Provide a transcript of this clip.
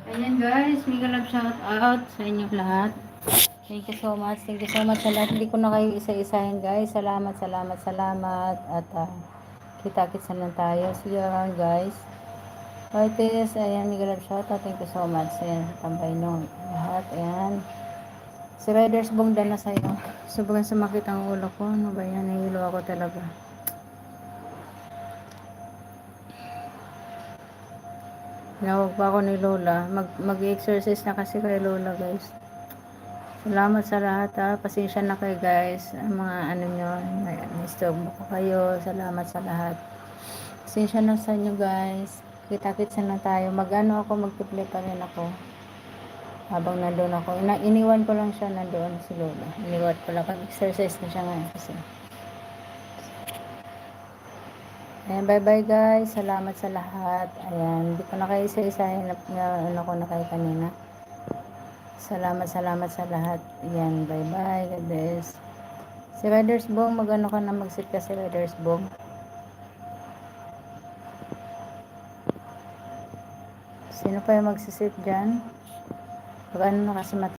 Ayan guys, mega love shout out sa inyong lahat. Thank you so much. Thank you so much sa lahat. Hindi ko na kayo isa-isahin guys. Salamat, salamat, salamat. At kita-kits na lang tayo. See you around guys. Artist, ayan, mega love shout out. Thank you so much. Ayan, tambay nung lahat. Ayan. Si Riders Bongdan na sa'yo. Sobrang sumakit ang ulo ko. Ano ba yan? Nahihilo ako talaga. Tinawag pa ako ni Lola. Mag-exercise na kasi kay Lola guys. Salamat sa lahat ha. Pasensya na kayo guys. Ang mga ano nyo. Nistorbo ko kayo. Salamat sa lahat. Pasensya na sa inyo guys. Kita-kits na tayo. Mag-ano ako. Magtiplay pa rin ako. Habang nandun ako. Iniwan ko lang siya nandoon si Lola. Iniwan ko lang. Exercise na siya ngayon kasi. Ayan, bye-bye guys. Salamat sa lahat. Ayan, hindi ko na kayo isa-isahin na ano ko na kayo kanina. Salamat, salamat sa lahat. Ayan, bye-bye. God bless. Si Riders Bong, mag-ano ka na mag-sit ka si Riders Bong. Sino pa yung magsisit dyan? Pag ano na kasi